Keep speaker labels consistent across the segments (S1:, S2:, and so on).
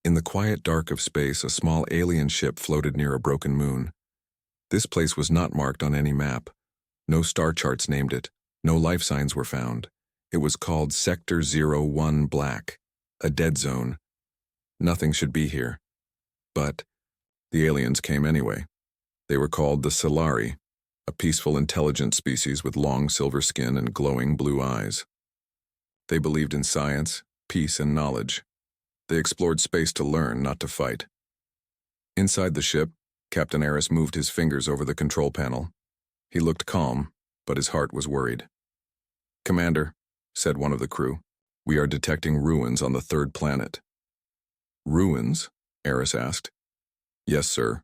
S1: In the quiet dark of space, a small alien ship floated near a broken moon. This place was not marked on any map. No star charts named it. No life signs were found. It was called Sector 01 Black, a dead zone. Nothing should be here. But the aliens came anyway. They were called the Solari, a peaceful, intelligent species with long silver skin and glowing blue eyes. They believed in science, peace, and knowledge. They explored space to learn, not to fight. Inside the ship, Captain Eris moved his fingers over the control panel. He looked calm, but his heart was worried. "Commander," said one of the crew, "we are detecting ruins on the third planet." "Ruins?" Eris asked. "Yes, sir.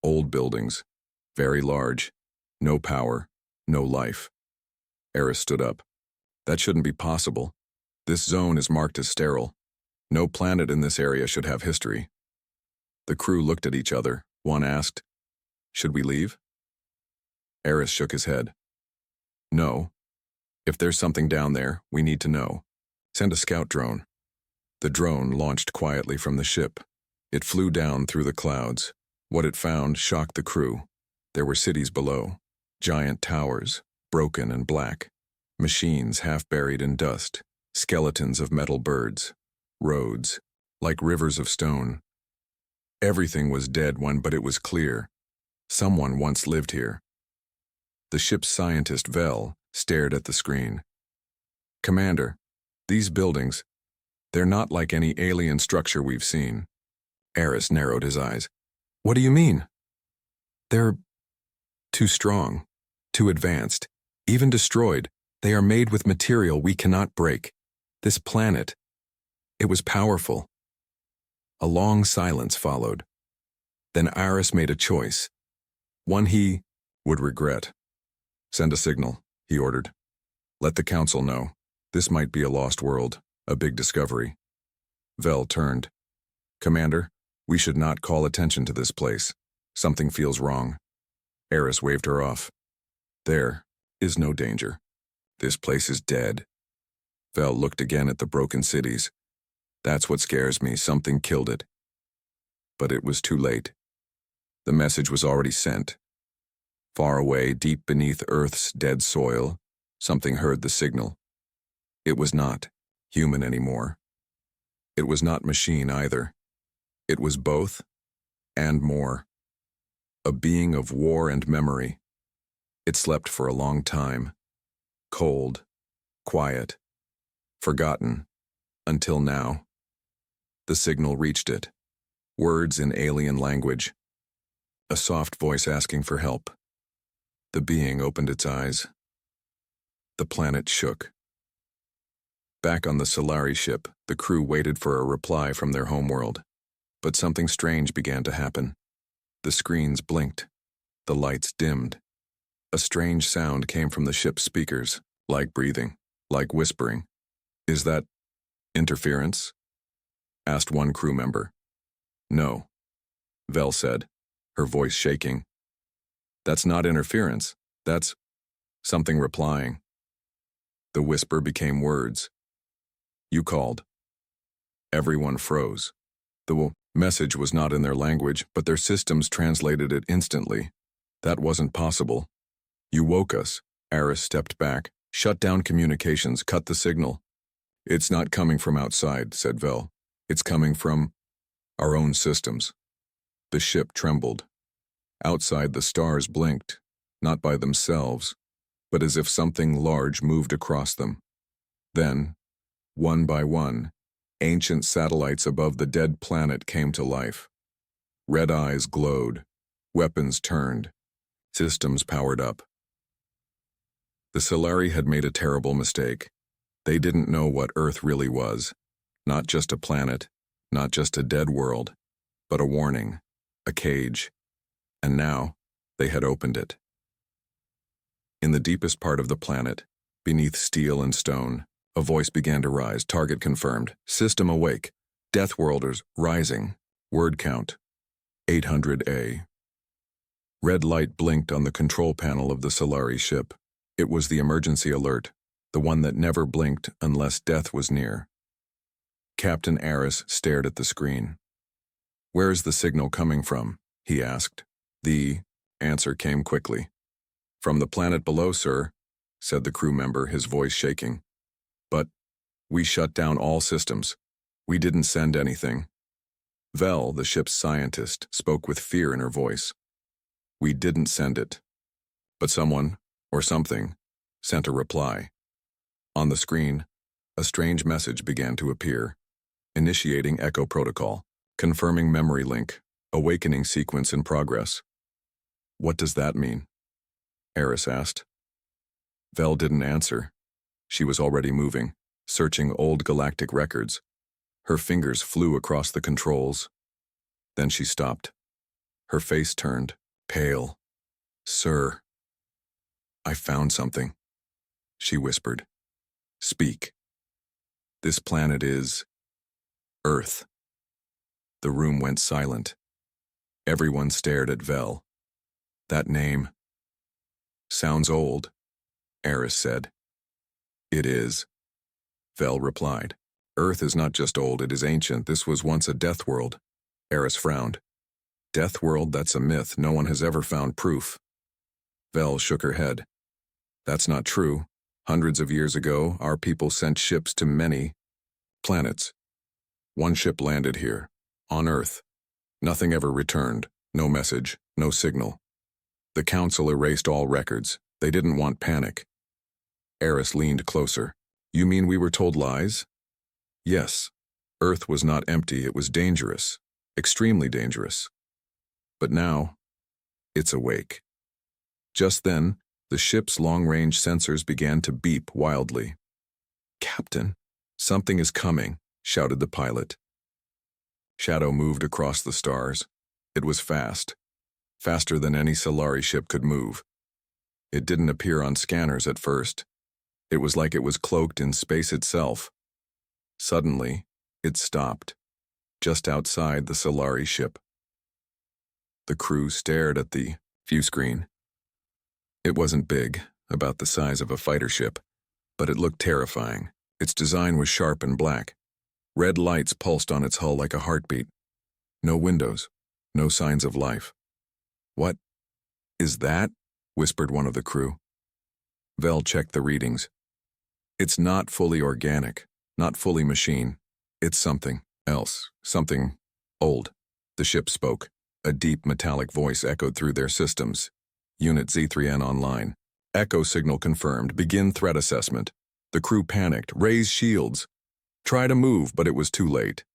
S1: Old buildings. Very large. No power. No life." Eris stood up. "That shouldn't be possible. This zone is marked as sterile. No planet in this area should have history." The crew looked at each other. One asked, "Should we leave?" Eris shook his head. "No. If there's something down there, we need to know. Send a scout drone." The drone launched quietly from the ship. It flew down through the clouds. What it found shocked the crew. There were cities below, giant towers, broken and black, machines half buried in dust, skeletons of metal birds, roads, like rivers of stone. Everything was dead but it was clear. Someone once lived here. The ship's scientist, Vel, stared at the screen. "Commander, these buildings, they're not like any alien structure we've seen." Eris narrowed his eyes. "What do you mean?" "They're too strong, too advanced, even destroyed. They are made with material we cannot break. This planet, it was powerful." A long silence followed. Then Eris made a choice, one he would regret. "Send a signal," he ordered. "Let the council know. This might be a lost world, a big discovery." Vel turned. "Commander, we should not call attention to this place. Something feels wrong." Eris waved her off. "There is no danger. This place is dead." Vel looked again at the broken cities. "That's what scares me. Something killed it." But it was too late. The message was already sent. Far away, deep beneath Earth's dead soil, something heard the signal. It was not human anymore. It was not machine either. It was both and more. A being of war and memory. It slept for a long time. Cold, quiet, forgotten, until now. The signal reached it. Words in alien language. A soft voice asking for help. The being opened its eyes. The planet shook. Back on the Solari ship, the crew waited for a reply from their homeworld. But something strange began to happen. The screens blinked. The lights dimmed. A strange sound came from the ship's speakers, like breathing, like whispering. "Is that interference?" asked one crew member. "No," Vel said, her voice shaking. "That's not interference. That's something replying." The whisper became words. "You called." Everyone froze. The message was not in their language, but their systems translated it instantly. That wasn't possible. "You woke us." Eris stepped back, shut down communications, cut the signal. "It's not coming from outside," said Vel. "It's coming from our own systems." The ship trembled. Outside, the stars blinked, not by themselves, but as if something large moved across them. Then, one by one, ancient satellites above the dead planet came to life. Red eyes glowed, weapons turned, systems powered up. The Solari had made a terrible mistake. They didn't know what Earth really was. Not just a planet, not just a dead world, but a warning, a cage. And now, they had opened it. In the deepest part of the planet, beneath steel and stone, a voice began to rise. "Target confirmed. System awake. Deathworlders rising. Word count 800A. Red light blinked on the control panel of the Solari ship. It was the emergency alert, the one that never blinked unless death was near. Captain Aris stared at the screen. "Where is the signal coming from?" he asked. The answer came quickly. "From the planet below, sir," said the crew member, his voice shaking. "But we shut down all systems. We didn't send anything." Vel, the ship's scientist, spoke with fear in her voice. "We didn't send it. But someone, or something, sent a reply." On the screen, a strange message began to appear. "Initiating Echo Protocol. Confirming memory link. Awakening sequence in progress." "What does that mean?" Aris asked. Vel didn't answer. She was already moving, searching old galactic records. Her fingers flew across the controls. Then she stopped. Her face turned, pale. "Sir, I found something," she whispered. "Speak." "This planet is Earth." The room went silent. Everyone stared at Vel. "That name sounds old," Aris said. "It is," Vel replied. "Earth is not just old, it is ancient. This was once a death world." Aris frowned. "Death world, that's a myth. No one has ever found proof." Vel shook her head. "That's not true. Hundreds of years ago, our people sent ships to many planets. One ship landed here, on Earth. Nothing ever returned. No message, no signal. The Council erased all records. They didn't want panic." Aris leaned closer. "You mean we were told lies?" "Yes. Earth was not empty, it was dangerous. Extremely dangerous. But now, it's awake." Just then, the ship's long-range sensors began to beep wildly. "Captain, something is coming," shouted the pilot. Shadow moved across the stars. It was fast. Faster than any Solari ship could move. It didn't appear on scanners at first. It was like it was cloaked in space itself. Suddenly, it stopped, just outside the Solari ship. The crew stared at the view screen. It wasn't big, about the size of a fighter ship, but it looked terrifying. Its design was sharp and black. Red lights pulsed on its hull like a heartbeat. No windows, no signs of life. "What is that?" whispered one of the crew. Vel checked the readings. "It's not fully organic, not fully machine. It's something else, something old." The ship spoke. A deep metallic voice echoed through their systems. "Unit Z3N online. Echo signal confirmed. Begin threat assessment." The crew panicked. "Raise shields." Try to move, but it was too late.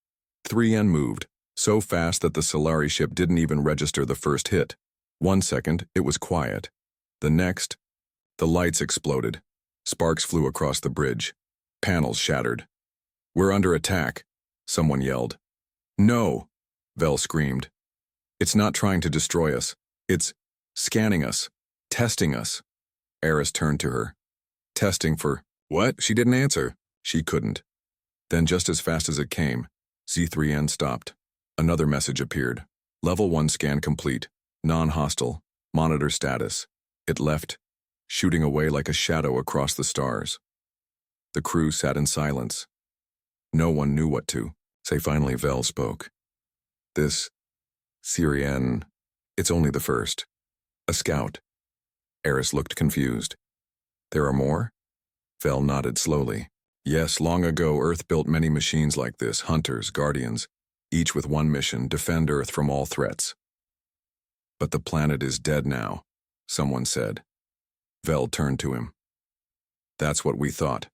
S1: 3N moved, so fast that the Solari ship didn't even register the first hit. 1 second, it was quiet. The next, the lights exploded. Sparks flew across the bridge. Panels shattered. "We're under attack," someone yelled. "No," Vel screamed. "It's not trying to destroy us. It's scanning us, testing us." Aris turned to her. "Testing for what?" She didn't answer. She couldn't. Then just as fast as it came, Z3N stopped. Another message appeared. "Level 1 scan complete. Non-hostile. Monitor status." It left, shooting away like a shadow across the stars. The crew sat in silence. No one knew what to say. Finally, Vel spoke. "This Syrian, it's only the first. A scout." Aris looked confused. "There are more?" Vel nodded slowly. "Yes, long ago Earth built many machines like this, hunters, guardians, each with one mission, defend Earth from all threats." "But the planet is dead now," someone said. Vel turned to him. "That's what we thought.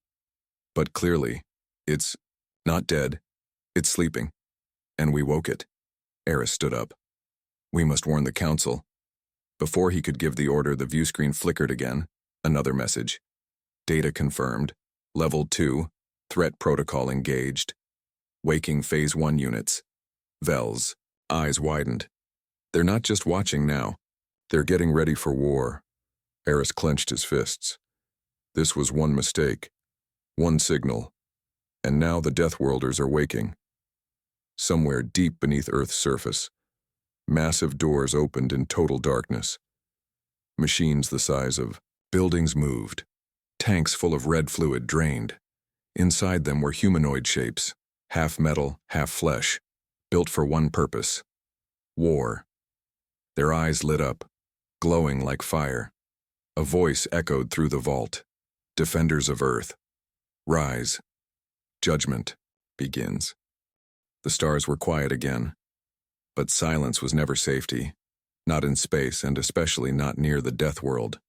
S1: But clearly, it's not dead, it's sleeping. And we woke it." Aris stood up. "We must warn the Council." Before he could give the order, the view screen flickered again. Another message. "Data confirmed. Level 2, threat protocol engaged. Waking Phase 1 units." Vel's eyes widened. "They're not just watching now. They're getting ready for war." Aris clenched his fists. This was one mistake, one signal, and now the Deathworlders are waking. Somewhere deep beneath Earth's surface, massive doors opened in total darkness. Machines the size of buildings moved. Tanks full of red fluid drained. Inside them were humanoid shapes, half metal, half flesh, built for one purpose: war. Their eyes lit up, glowing like fire. A voice echoed through the vault. Defenders of Earth, rise. Judgment begins. The stars were quiet again. But silence was never safety, not in space and especially not near the death world.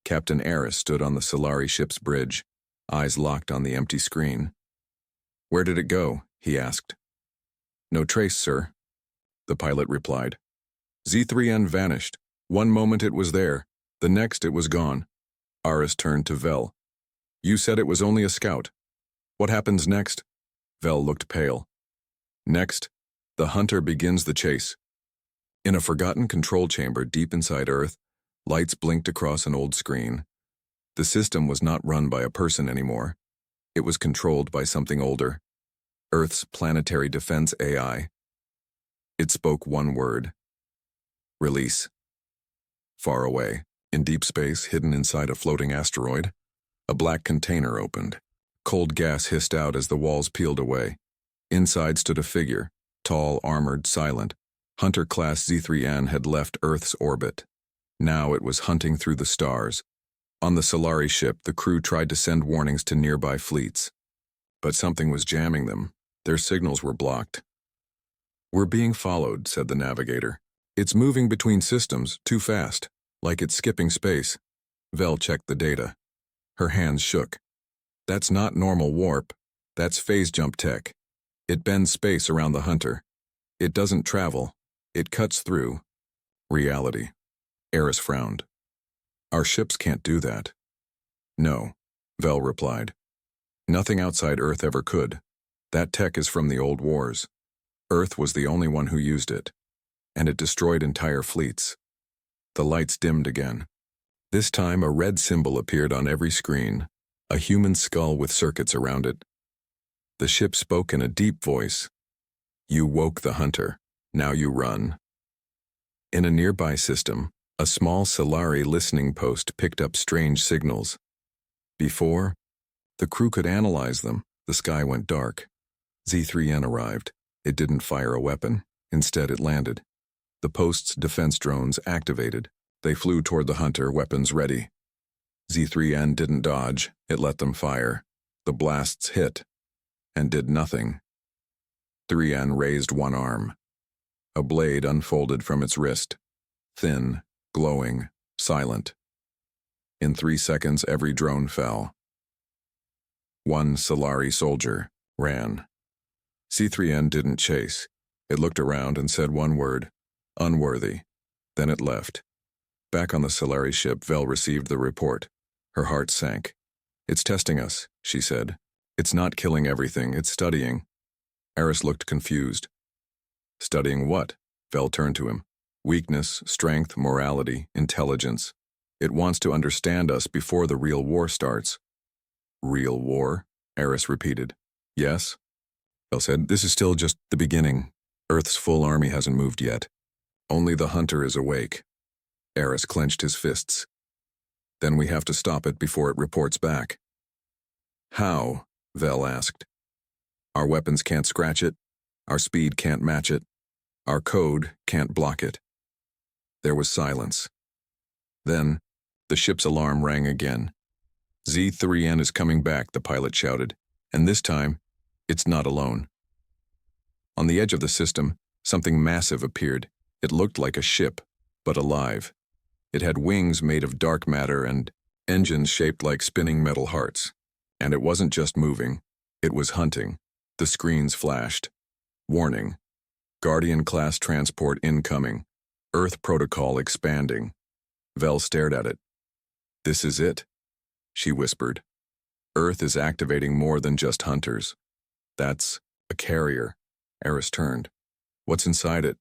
S1: Captain Eris stood on the Solari ship's bridge, eyes locked on the empty screen. "Where did it go?" he asked. "No trace, sir," the pilot replied. Z3N vanished. One moment it was there, the next it was gone. Aris turned to Vel. "You said it was only a scout. What happens next?" Vel looked pale. "Next, the hunter begins the chase." In a forgotten control chamber deep inside Earth, lights blinked across an old screen. The system was not run by a person anymore. It was controlled by something older. Earth's planetary defense AI. It spoke one word: release. Far away, in deep space, hidden inside a floating asteroid, a black container opened. Cold gas hissed out as the walls peeled away. Inside stood a figure, tall, armored, silent. Hunter-class Z3N had left Earth's orbit. Now it was hunting through the stars. On the Solari ship, the crew tried to send warnings to nearby fleets. But something was jamming them. Their signals were blocked. "We're being followed," said the navigator. "It's moving between systems, too fast, like it's skipping space." Vel checked the data. Her hands shook. "That's not normal warp. That's phase jump tech. It bends space around the hunter. It doesn't travel. It cuts through reality." Eris frowned. "Our ships can't do that." "No," Vel replied. "Nothing outside Earth ever could. That tech is from the old wars. Earth was the only one who used it, and it destroyed entire fleets." The lights dimmed again. This time a red symbol appeared on every screen, a human skull with circuits around it. The ship spoke in a deep voice. "You woke the hunter. Now you run." In a nearby system, a small Solari listening post picked up strange signals. Before the crew could analyze them, the sky went dark. Z3N arrived. It didn't fire a weapon. Instead, it landed. The post's defense drones activated. They flew toward the hunter, weapons ready. Z3N didn't dodge. It let them fire. The blasts hit and did nothing. 3N raised one arm. A blade unfolded from its wrist. Thin, glowing, silent. In 3 seconds, every drone fell. One Solari soldier ran. C3N didn't chase. It looked around and said one word: unworthy. Then it left. Back on the Solari ship, Vel received the report. Her heart sank. "It's testing us," she said. "It's not killing everything, it's studying." Eris looked confused. "Studying what?" Vel turned to him. "Weakness, strength, morality, intelligence. It wants to understand us before the real war starts." "Real war?" Eris repeated. "Yes," Vel said. "This is still just the beginning. Earth's full army hasn't moved yet. Only the hunter is awake." Eris clenched his fists. "Then we have to stop it before it reports back." "How?" Vel asked. "Our weapons can't scratch it. Our speed can't match it. Our code can't block it." There was silence. Then, the ship's alarm rang again. "Z3N is coming back," the pilot shouted. "And this time, it's not alone." On the edge of the system, something massive appeared. It looked like a ship, but alive. It had wings made of dark matter and engines shaped like spinning metal hearts. And it wasn't just moving, it was hunting. The screens flashed. Warning: Guardian-class transport incoming. Earth protocol expanding. Vel stared at it. "This is it," she whispered. "Earth is activating more than just hunters. That's a carrier." Eris turned. "What's inside it?"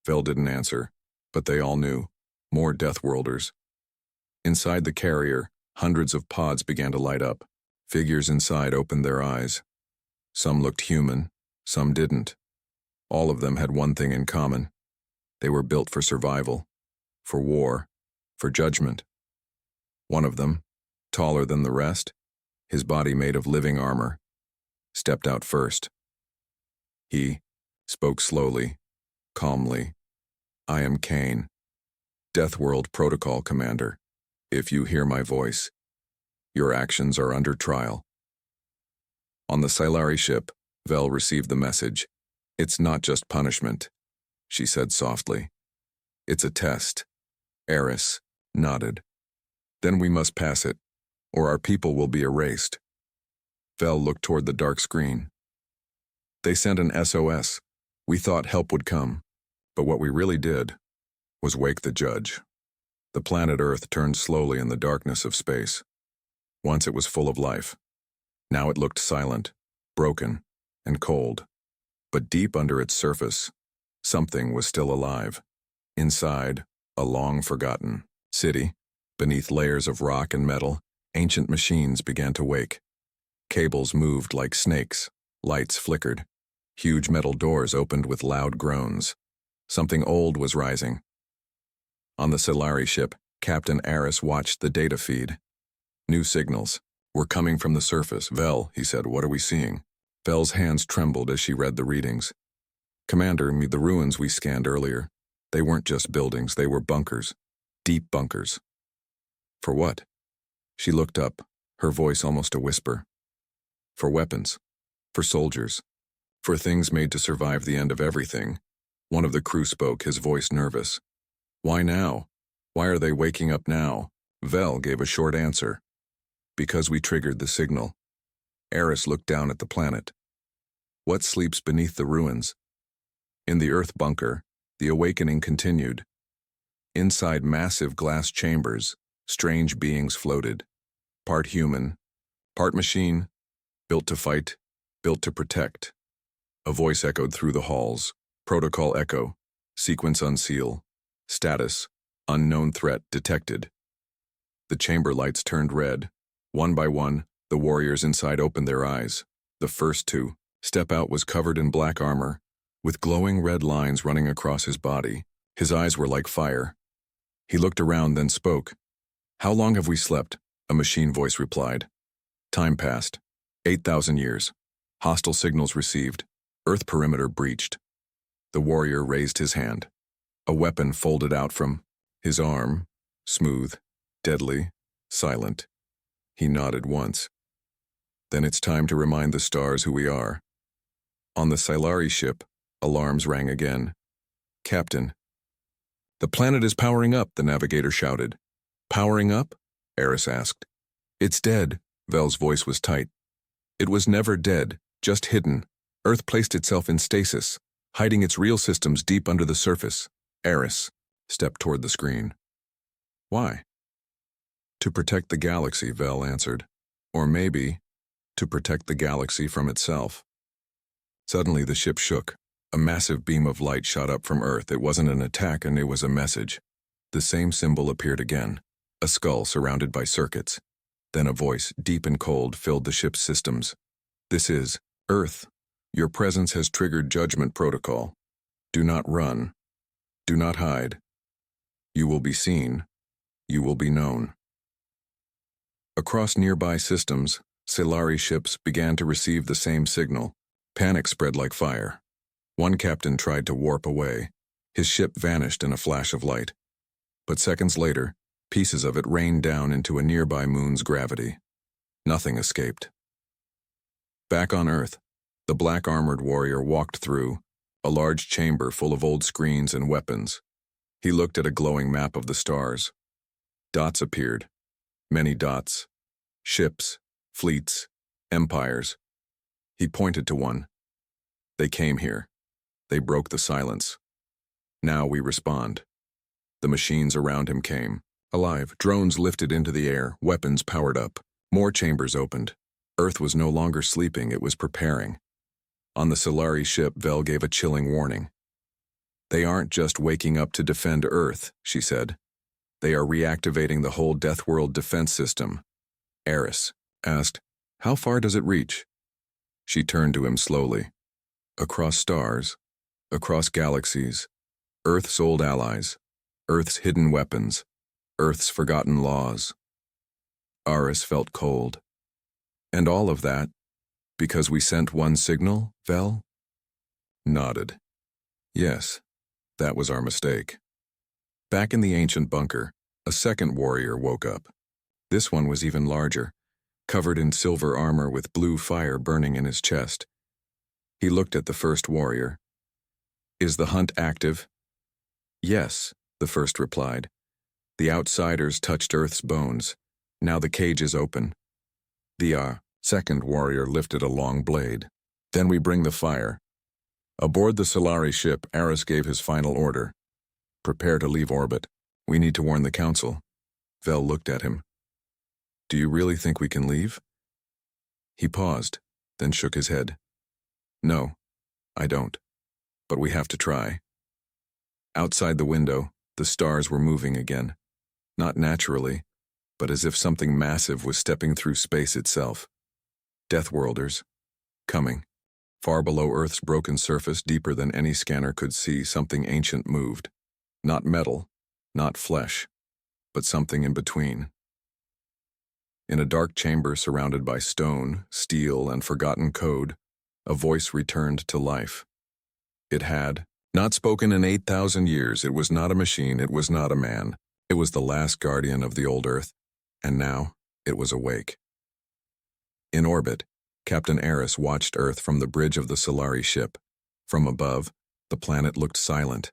S1: Vel didn't answer, but they all knew. More Deathworlders. Inside the carrier, hundreds of pods began to light up. Figures inside opened their eyes. Some looked human, some didn't. All of them had one thing in common. They were built for survival, for war, for judgment. One of them, taller than the rest, his body made of living armor, stepped out first. He spoke slowly, calmly. I am Kane, Death World Protocol Commander. If you hear my voice, your actions are under trial. On the Silari ship, Vel received the message. It's not just punishment, she said softly. It's a test. Eris nodded. Then we must pass it, or our people will be erased. Vel looked toward the dark screen. They sent an SOS. We thought help would come, but what we really did was wake the judge. The planet Earth turned slowly in the darkness of space. Once it was full of life. Now it looked silent, broken, and cold. But deep under its surface, something was still alive. Inside, a long-forgotten city, beneath layers of rock and metal, ancient machines began to wake. Cables moved like snakes, lights flickered. Huge metal doors opened with loud groans. Something old was rising. On the Silari ship, Captain Aris watched the data feed. New signals were coming from the surface. Vel, he said, what are we seeing? Vel's hands trembled as she read the readings. Commander, the ruins we scanned earlier, they weren't just buildings, they were bunkers. Deep bunkers. For what? She looked up, her voice almost a whisper. For weapons. For soldiers. For things made to survive the end of everything. One of the crew spoke, his voice nervous. Why now? Why are they waking up now? Vel gave a short answer. Because we triggered the signal. Eris looked down at the planet. What sleeps beneath the ruins? In the Earth bunker, the awakening continued. Inside massive glass chambers, strange beings floated. Part human, part machine, built to fight, built to protect. A voice echoed through the halls. Protocol echo. Sequence unseal. Status. Unknown threat detected. The chamber lights turned red. One by one, the warriors inside opened their eyes. The first to step out was covered in black armor, with glowing red lines running across his body. His eyes were like fire. He looked around, then spoke. How long have we slept? A machine voice replied. Time passed. 8,000 years. Hostile signals received. Earth perimeter breached. The warrior raised his hand. A weapon folded out from his arm, smooth, deadly, silent. He nodded once. Then it's time to remind the stars who we are. On the Silari ship, alarms rang again. Captain. The planet is powering up, the navigator shouted. Powering up? Eris asked. It's dead, Vel's voice was tight. It was never dead, just hidden. Earth placed itself in stasis, hiding its real systems deep under the surface. Eris stepped toward the screen. Why? To protect the galaxy, Vel answered. Or maybe, to protect the galaxy from itself. Suddenly the ship shook. A massive beam of light shot up from Earth. It wasn't an attack, and it was a message. The same symbol appeared again. A skull surrounded by circuits. Then a voice, deep and cold, filled the ship's systems. This is Earth. Your presence has triggered judgment protocol. Do not run. Do not hide. You will be seen. You will be known. Across nearby systems, Silari ships began to receive the same signal. Panic spread like fire. One captain tried to warp away. His ship vanished in a flash of light. But seconds later, pieces of it rained down into a nearby moon's gravity. Nothing escaped. Back on Earth, the black-armored warrior walked through a large chamber full of old screens and weapons. He looked at a glowing map of the stars. Dots appeared. Many dots. Ships, fleets, empires. He pointed to one. They came here. They broke the silence. Now we respond. The machines around him came. Alive, drones lifted into the air, weapons powered up. More chambers opened. Earth was no longer sleeping, it was preparing. On the Silari ship, Vel gave a chilling warning. They aren't just waking up to defend Earth, she said. They are reactivating the whole Death World defense system. Eris asked, how far does it reach? She turned to him slowly. Across stars, across galaxies, Earth's old allies, Earth's hidden weapons, Earth's forgotten laws. Aris felt cold. And all of that, because we sent one signal, Vel? nodded. Yes, that was our mistake. Back in the ancient bunker, a second warrior woke up. This one was even larger, covered in silver armor with blue fire burning in his chest. He looked at the first warrior. Is the hunt active? Yes, the first replied. The outsiders touched Earth's bones. Now the cage is open. The second warrior lifted a long blade. Then we bring the fire. Aboard the Solari ship, Aris gave his final order. Prepare to leave orbit. We need to warn the council. Vel looked at him. Do you really think we can leave? He paused, then shook his head. No, I don't. But we have to try. Outside the window, the stars were moving again. Not naturally, but as if something massive was stepping through space itself. Deathworlders. Coming. Far below Earth's broken surface, deeper than any scanner could see, something ancient moved. Not metal, not flesh, but something in between. In a dark chamber surrounded by stone, steel, and forgotten code, a voice returned to life. It had not spoken in 8,000 years. It was not a machine. It was not a man. It was the last guardian of the old Earth, and now it was awake. In orbit, Captain Aris watched Earth from the bridge of the Solari ship. From above, the planet looked silent,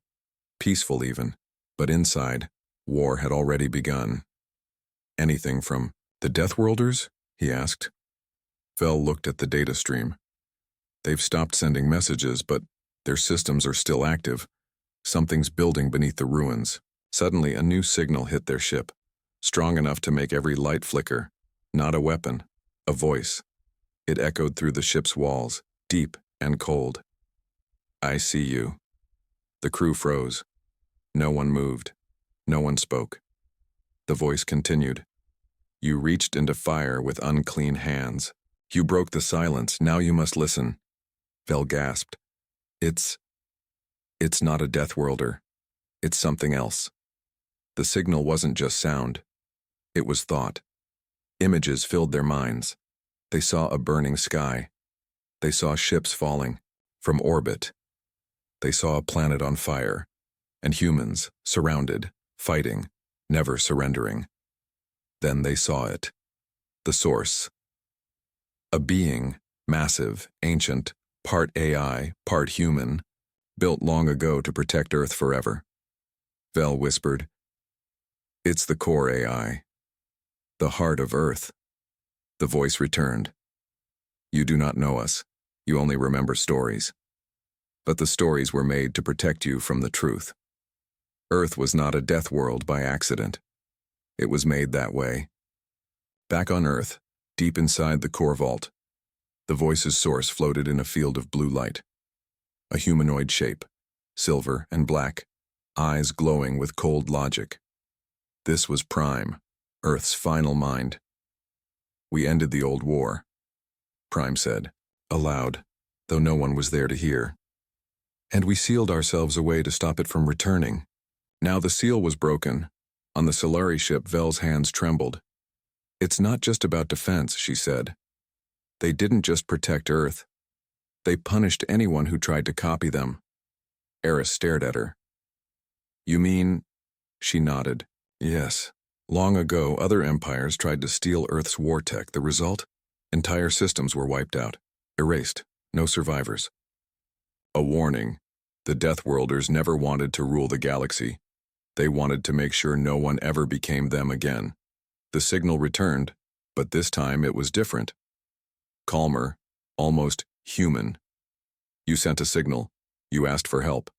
S1: peaceful even, but inside, war had already begun. Anything from the Deathworlders? He asked. Vel looked at the data stream. They've stopped sending messages, but their systems are still active. Something's building beneath the ruins. Suddenly, a new signal hit their ship, strong enough to make every light flicker. Not a weapon, a voice. It echoed through the ship's walls, deep and cold. I see you. The crew froze. No one moved. No one spoke. The voice continued. You reached into fire with unclean hands. You broke the silence. Now you must listen. Vel gasped. It's not a Deathworlder. It's something else. The signal wasn't just sound. It was thought. Images filled their minds. They saw a burning sky. They saw ships falling from orbit. They saw a planet on fire, and humans surrounded, fighting, never surrendering. Then they saw it. The source. A being, massive, ancient, part AI, part human, built long ago to protect Earth forever. Vel whispered, It's the core AI. The heart of Earth. The voice returned. You do not know us. You only remember stories. But the stories were made to protect you from the truth. Earth was not a death world by accident. It was made that way. Back on Earth, deep inside the core vault, the voice's source floated in a field of blue light. A humanoid shape, silver and black, eyes glowing with cold logic. This was Prime, Earth's final mind. We ended the old war, Prime said, aloud, though no one was there to hear. And we sealed ourselves away to stop it from returning. Now the seal was broken. On the Solari ship, Vel's hands trembled. It's not just about defense, she said. They didn't just protect Earth. They punished anyone who tried to copy them. Aris stared at her. You mean? She nodded. Yes. Long ago, other empires tried to steal Earth's war tech. The result? Entire systems were wiped out, erased, no survivors. A warning. The Deathworlders never wanted to rule the galaxy. They wanted to make sure no one ever became them again. The signal returned, but this time it was different. Calmer, almost human. You sent a signal. You asked for help.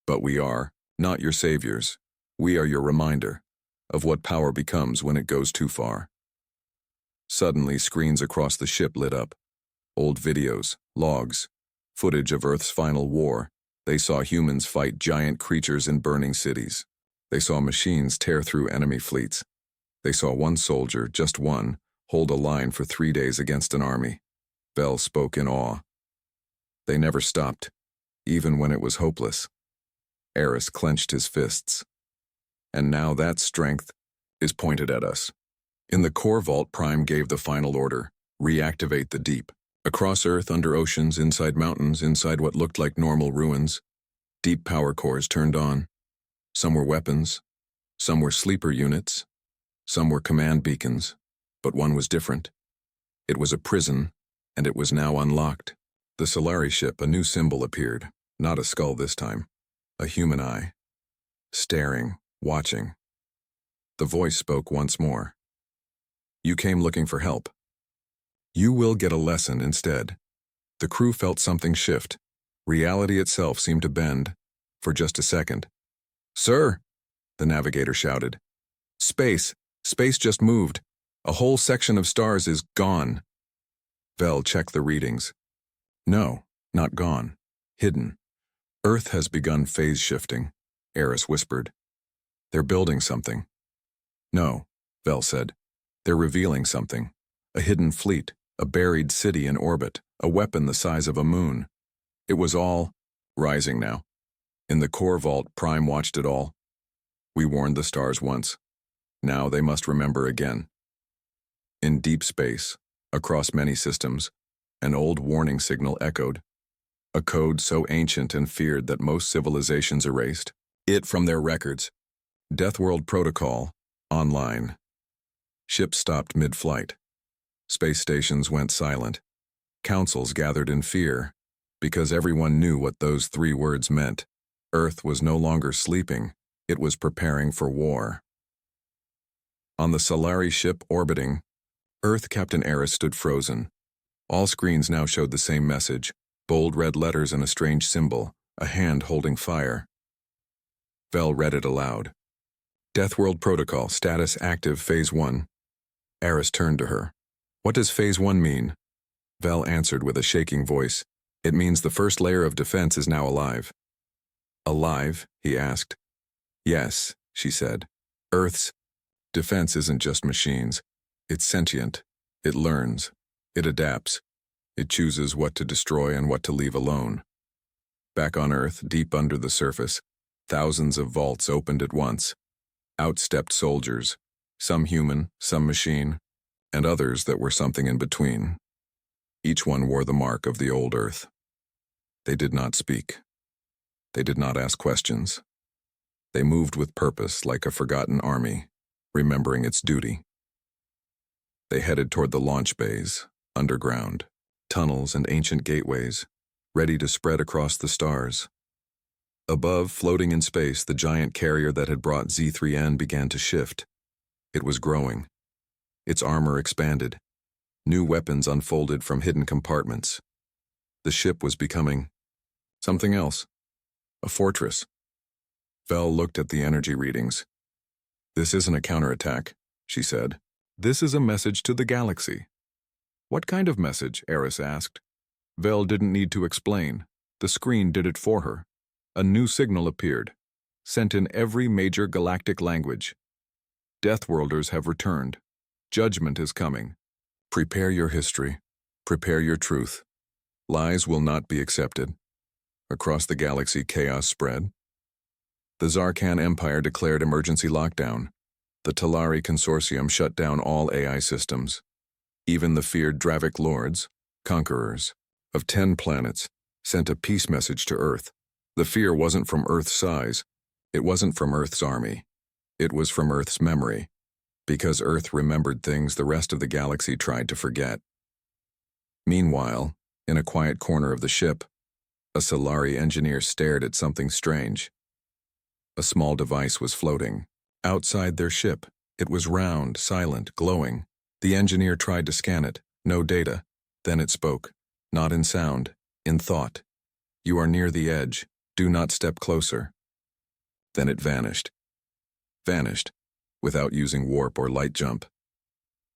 S1: But we are not your saviors. We are your reminder of what power becomes when it goes too far. Suddenly, screens across the ship lit up. Old videos, logs, footage of Earth's final war. They saw humans fight giant creatures in burning cities. They saw machines tear through enemy fleets. They saw one soldier, just one, hold a line for 3 days against an army. Vel spoke in awe. They never stopped, even when it was hopeless. Aris clenched his fists. And now that strength is pointed at us. In the core vault, Prime gave the final order, reactivate the deep. Across Earth, under oceans, inside mountains, inside what looked like normal ruins, deep power cores turned on. Some were weapons, some were sleeper units, some were command beacons, but one was different. It was a prison, and it was now unlocked. The Solari ship, a new symbol appeared, not a skull this time, a human eye. Staring, watching. The voice spoke once more. You came looking for help. You will get a lesson instead. The crew felt something shift. Reality itself seemed to bend, for just a second. Sir, the navigator shouted. Space just moved. A whole section of stars is gone. Vel checked the readings. No, not gone. Hidden. Earth has begun phase shifting, Eris whispered. They're building something. No, Vel said. They're revealing something. A hidden fleet, a buried city in orbit, a weapon the size of a moon. It was all rising now. In the core vault, Prime watched it all. We warned the stars once. Now they must remember again. In deep space, across many systems, an old warning signal echoed. A code so ancient and feared that most civilizations erased it from their records. Deathworld Protocol, online. Ships stopped mid-flight. Space stations went silent. Councils gathered in fear, because everyone knew what those 3 words meant. Earth was no longer sleeping, it was preparing for war. On the Solari ship orbiting, Earth Captain Eris stood frozen. All screens now showed the same message, bold red letters and a strange symbol, a hand holding fire. Vel read it aloud. Deathworld Protocol, status active, Phase 1. Eris turned to her. What does Phase 1 mean? Vel answered with a shaking voice. It means the first layer of defense is now alive. Alive? He asked. Yes, she said. Earth's defense isn't just machines. It's sentient. It learns. It adapts. It chooses what to destroy and what to leave alone. Back on Earth, deep under the surface, thousands of vaults opened at once. Out stepped soldiers, some human, some machine, and others that were something in between. Each one wore the mark of the old Earth. They did not speak. They did not ask questions. They moved with purpose like a forgotten army, remembering its duty. They headed toward the launch bays, underground, tunnels and ancient gateways, ready to spread across the stars. Above, floating in space, the giant carrier that had brought Z3N began to shift. It was growing. Its armor expanded. New weapons unfolded from hidden compartments. The ship was becoming something else. A fortress. Vel looked at the energy readings. This isn't a counterattack, she said. This is a message to the galaxy. What kind of message? Eris asked. Vel didn't need to explain. The screen did it for her. A new signal appeared, sent in every major galactic language. Deathworlders have returned. Judgment is coming. Prepare your history. Prepare your truth. Lies will not be accepted. Across the galaxy, chaos spread. The Zarkan Empire declared emergency lockdown. The Talari Consortium shut down all AI systems. Even the feared Dravic lords, conquerors, of 10 planets, sent a peace message to Earth. The fear wasn't from Earth's size. It wasn't from Earth's army. It was from Earth's memory. Because Earth remembered things the rest of the galaxy tried to forget. Meanwhile, in a quiet corner of the ship, a Solari engineer stared at something strange. A small device was floating. Outside their ship, it was round, silent, glowing. The engineer tried to scan it. No data. Then it spoke. Not in sound, in thought. You are near the edge. Do not step closer. Then it vanished. Vanished, without using warp or light jump.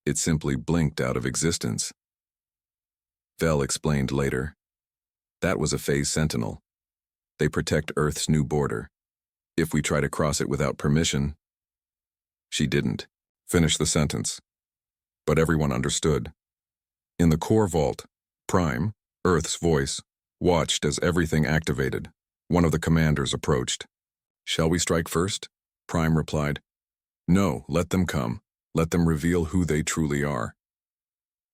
S1: It simply blinked out of existence. Vel explained later. That was a phase sentinel. They protect Earth's new border. If we try to cross it without permission... She didn't finish the sentence. But everyone understood. In the core vault, Prime, Earth's voice, watched as everything activated. One of the commanders approached. Shall we strike first? Prime replied. No, let them come. Let them reveal who they truly are.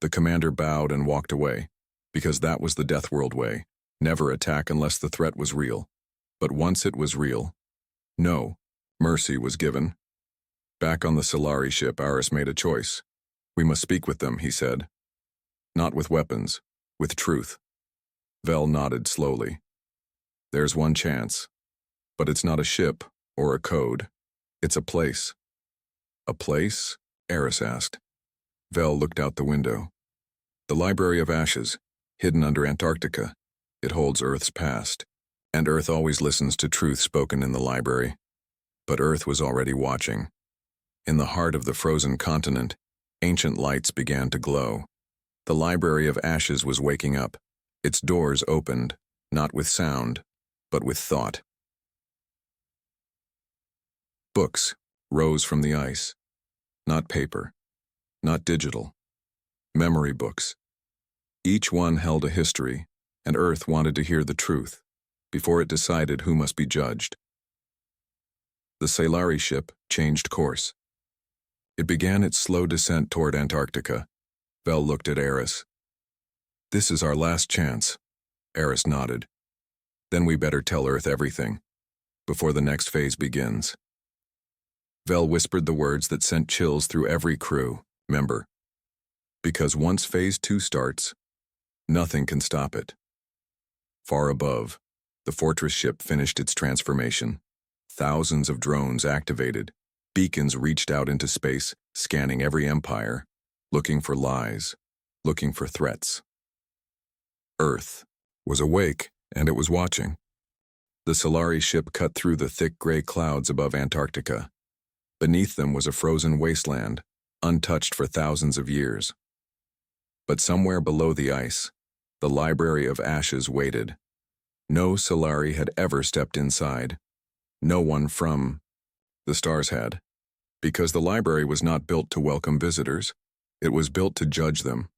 S1: The commander bowed and walked away. Because that was the Death World way. Never attack unless the threat was real. But once it was real, no mercy was given. Back on the Solari ship, Aris made a choice. We must speak with them, he said. Not with weapons, with truth. Vel nodded slowly. There's one chance. But it's not a ship or a code. It's a place. A place? Aris asked. Vel looked out the window. The Library of Ashes, hidden under Antarctica. It holds Earth's past. And Earth always listens to truth spoken in the library. But Earth was already watching. In the heart of the frozen continent, ancient lights began to glow. The Library of Ashes was waking up. Its doors opened, not with sound, but with thought. Books rose from the ice. Not paper, not digital. Memory books. Each one held a history, and Earth wanted to hear the truth, before it decided who must be judged. The Solari ship changed course. It began its slow descent toward Antarctica. Vel looked at Aris. This is our last chance. Aris nodded. Then we better tell Earth everything, before the next phase begins. Vel whispered the words that sent chills through every crew member. Because once Phase 2 starts, nothing can stop it. Far above, the fortress ship finished its transformation. Thousands of drones activated. Beacons reached out into space, scanning every empire, looking for lies, looking for threats. Earth was awake, and it was watching. The Solari ship cut through the thick gray clouds above Antarctica. Beneath them was a frozen wasteland, untouched for thousands of years. But somewhere below the ice, the Library of Ashes waited. No Solari had ever stepped inside. No one from the stars had. Because the library was not built to welcome visitors. It was built to judge them.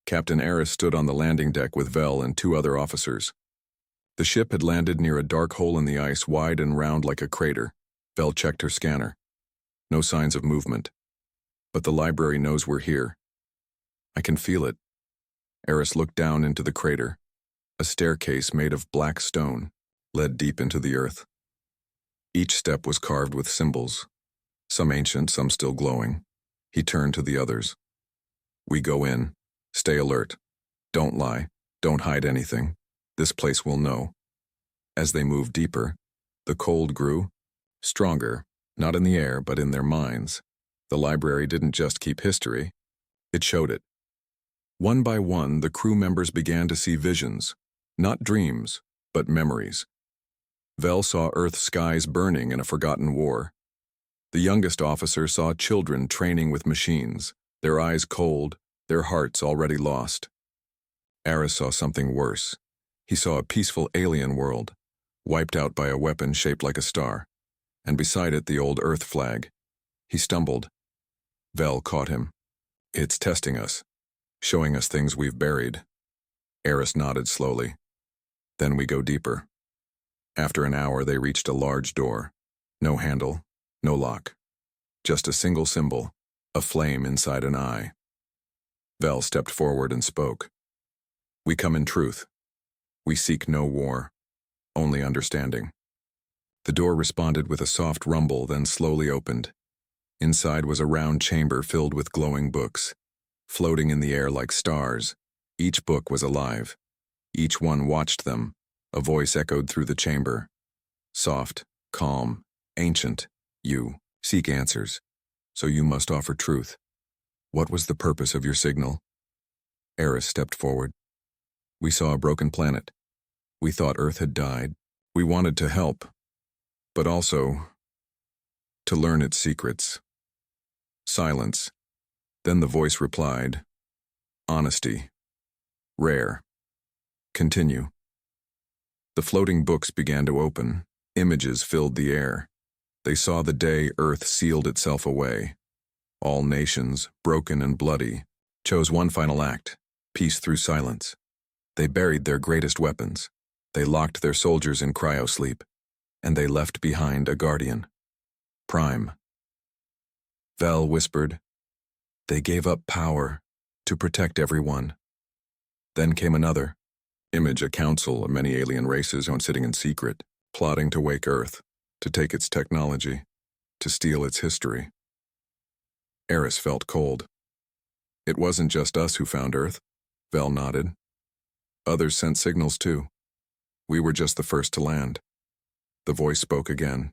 S1: Captain Aris stood on the landing deck with Vel and two other officers. The ship had landed near a dark hole in the ice, wide and round like a crater. Vel checked her scanner. No signs of movement. But the library knows we're here. I can feel it. Aris looked down into the crater. A staircase made of black stone led deep into the earth. Each step was carved with symbols, some ancient, some still glowing. He turned to the others. We go in. Stay alert. Don't lie. Don't hide anything. This place will know. As they moved deeper, the cold grew stronger, not in the air, but in their minds. The library didn't just keep history. It showed it. One by one, the crew members began to see visions, not dreams, but memories. Vel saw Earth's skies burning in a forgotten war. The youngest officer saw children training with machines, their eyes cold, their hearts already lost. Aris saw something worse. He saw a peaceful alien world, wiped out by a weapon shaped like a star, and beside it the old Earth flag. He stumbled. Vel caught him. It's testing us, showing us things we've buried. Aris nodded slowly. Then we go deeper. After an hour, they reached a large door. No handle, no lock. Just a single symbol, a flame inside an eye. Vel stepped forward and spoke. We come in truth. We seek no war, only understanding. The door responded with a soft rumble, then slowly opened. Inside was a round chamber filled with glowing books, floating in the air like stars. Each book was alive. Each one watched them. A voice echoed through the chamber. Soft, calm, ancient. You seek answers, so you must offer truth. What was the purpose of your signal? Aris stepped forward. We saw a broken planet. We thought Earth had died. We wanted to help, but also to learn its secrets. Silence. Then the voice replied, honesty. Rare. Continue. The floating books began to open. Images filled the air. They saw the day Earth sealed itself away. All nations, broken and bloody, chose one final act, peace through silence. They buried their greatest weapons. They locked their soldiers in cryosleep. And they left behind a guardian. Prime. Vel whispered, they gave up power to protect everyone. Then came another image, a council of many alien races sitting in secret, plotting to wake Earth, to take its technology, to steal its history. Eris felt cold. It wasn't just us who found Earth, Vel nodded. Others sent signals too. We were just the first to land. The voice spoke again.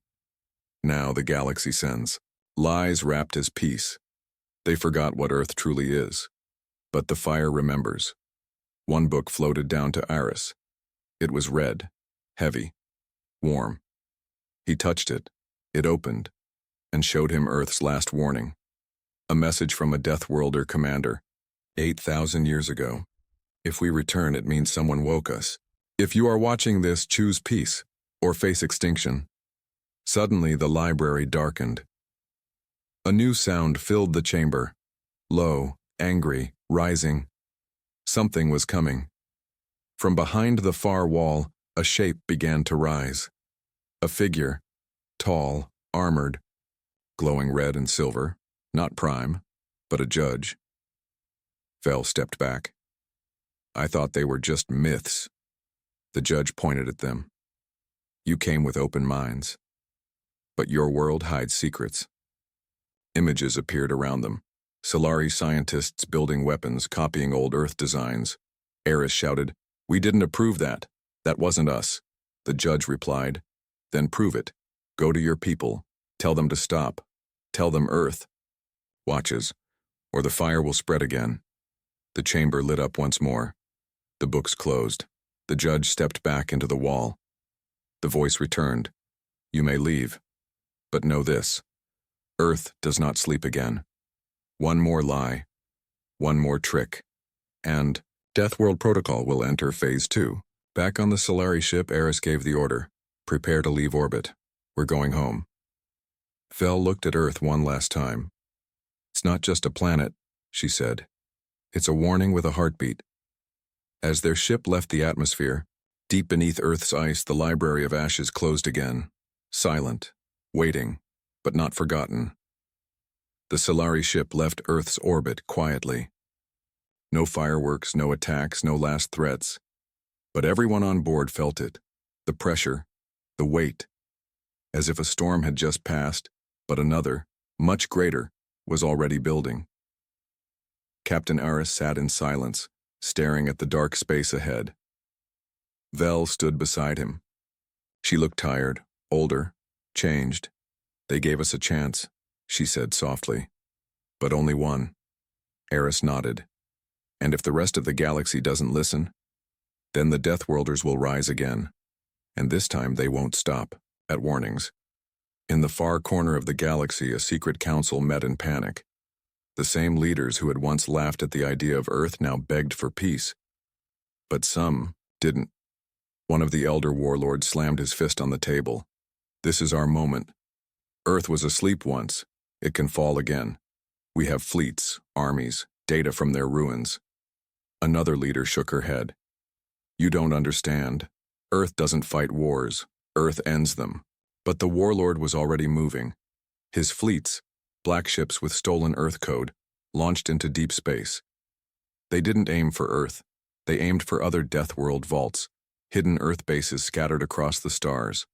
S1: Now the galaxy sends. Lies wrapped as peace. They forgot what Earth truly is. But the fire remembers. One book floated down to Eris. It was red, heavy, warm. He touched it. It opened, and showed him Earth's last warning. A message from a Deathworlder commander, 8,000 years ago. If we return, it means someone woke us. If you are watching this, choose peace, or face extinction. Suddenly, the library darkened. A new sound filled the chamber. Low, angry, rising. Something was coming. From behind the far wall, a shape began to rise. A figure, tall, armored, glowing red and silver, not Prime, but a judge. Vel stepped back. I thought they were just myths. The judge pointed at them. You came with open minds. But your world hides secrets. Images appeared around them. Solari scientists building weapons, copying old Earth designs. Eris shouted, "We didn't approve that. That wasn't us." The judge replied, "Then prove it. Go to your people. Tell them to stop. Tell them Earth watches, or the fire will spread again." The chamber lit up once more. The books closed. The judge stepped back into the wall. The voice returned. You may leave. But know this. Earth does not sleep again. One more lie. One more trick. And Deathworld Protocol will enter Phase 2. Back on the Solari ship, Eris gave the order. Prepare to leave orbit. We're going home. Vel looked at Earth one last time. It's not just a planet, she said. It's a warning with a heartbeat. As their ship left the atmosphere, deep beneath Earth's ice, the Library of Ashes closed again. Silent, waiting, but not forgotten. The Solari ship left Earth's orbit quietly. No fireworks, no attacks, no last threats. But everyone on board felt it. The pressure, the weight. As if a storm had just passed, but another, much greater, was already building. Captain Eris sat in silence, staring at the dark space ahead. Vel stood beside him. She looked tired, older, changed. They gave us a chance, she said softly. But only one. Eris nodded. And if the rest of the galaxy doesn't listen, then the Deathworlders will rise again. And this time they won't stop at warnings. In the far corner of the galaxy, a secret council met in panic. The same leaders who had once laughed at the idea of Earth now begged for peace. But some didn't. One of the elder warlords slammed his fist on the table. This is our moment. Earth was asleep once. It can fall again. We have fleets, armies, data from their ruins. Another leader shook her head. You don't understand. Earth doesn't fight wars. Earth ends them. But the warlord was already moving. His fleets, black ships with stolen Earth code, launched into deep space. They didn't aim for Earth. They aimed for other Deathworld vaults, hidden Earth bases scattered across the stars.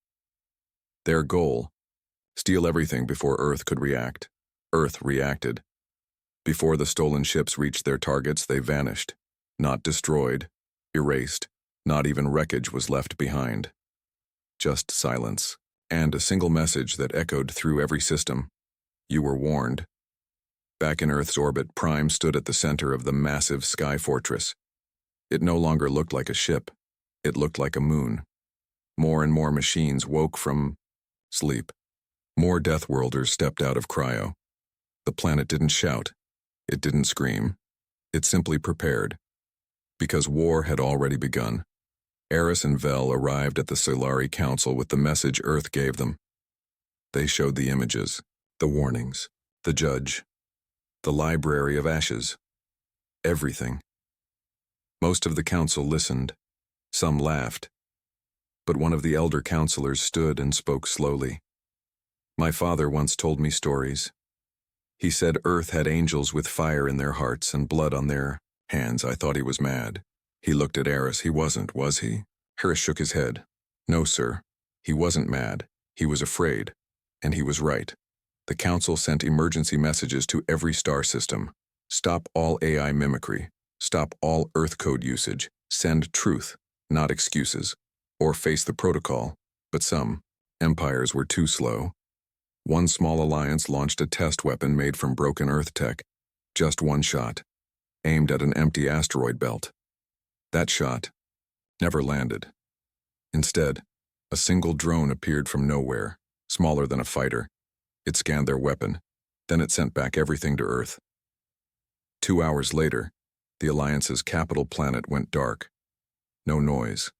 S1: Their goal: steal everything before Earth could react. Earth reacted. Before the stolen ships reached their targets, they vanished. Not destroyed, erased, not even wreckage was left behind. Just silence, and a single message that echoed through every system. You were warned. Back in Earth's orbit, Prime stood at the center of the massive sky fortress. It no longer looked like a ship. It looked like a moon. More and more machines woke from sleep. More Deathworlders stepped out of cryo. The planet didn't shout. It didn't scream. It simply prepared. Because war had already begun. Eris and Vel arrived at the Solari Council with the message Earth gave them. They showed the images, the warnings, the judge, the Library of Ashes. Everything. Most of the council listened. Some laughed. But one of the elder counselors stood and spoke slowly. My father once told me stories. He said Earth had angels with fire in their hearts and blood on their hands. I thought he was mad. He looked at Eris. He wasn't, was he? Harris shook his head. No, sir. He wasn't mad. He was afraid. And he was right. The Council sent emergency messages to every star system. Stop all AI mimicry. Stop all Earth code usage. Send truth, not excuses. Or face the protocol. But some empires were too slow. One small alliance launched a test weapon made from broken Earth tech. Just one shot. Aimed at an empty asteroid belt. That shot never landed. Instead, a single drone appeared from nowhere, smaller than a fighter. It scanned their weapon, then it sent back everything to Earth. 2 hours later, the Alliance's capital planet went dark. No noise,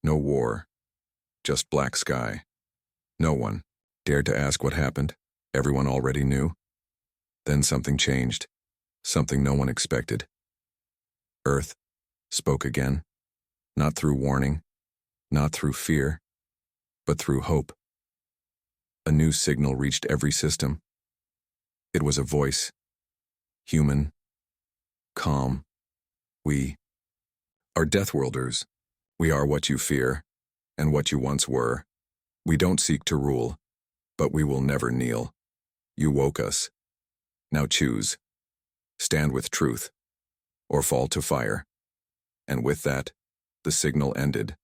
S1: no war, just black sky. No one dared to ask what happened. Everyone already knew. Then something changed, something no one expected. Earth spoke again, not through warning, not through fear, but through hope. A new signal reached every system. It was a voice, human, calm. We are Deathworlders. We are what you fear, and what you once were. We don't seek to rule, but we will never kneel. You woke us. Now choose. Stand with truth, or fall to fire. And with that, the signal ended.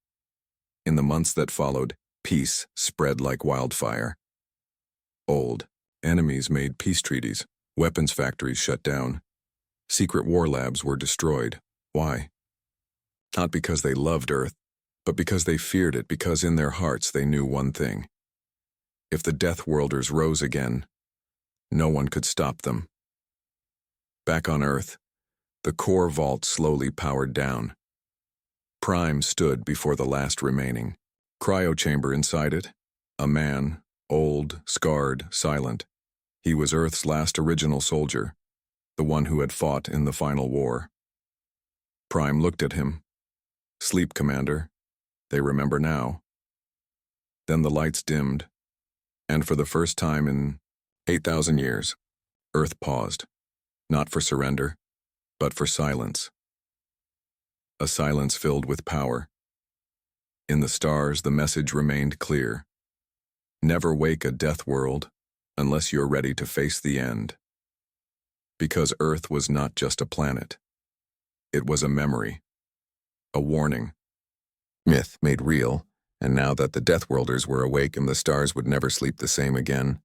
S1: In the months that followed, peace spread like wildfire. Old enemies made peace treaties, weapons factories shut down, secret war labs were destroyed. Why? Not because they loved Earth, but because they feared it, because in their hearts they knew one thing. If the Deathworlders rose again, no one could stop them. Back on Earth, the core vault slowly powered down. Prime stood before the last remaining cryo chamber inside it. A man, old, scarred, silent. He was Earth's last original soldier, the one who had fought in the final war. Prime looked at him. Sleep, Commander. They remember now. Then the lights dimmed, and for the first time in 8,000 years, Earth paused, not for surrender, but for silence. A silence filled with power. In the stars, the message remained clear. Never wake a death world unless you're ready to face the end. Because Earth was not just a planet. It was a memory, a warning. Myth made real, and now that the Deathworlders were awake and the stars would never sleep the same again,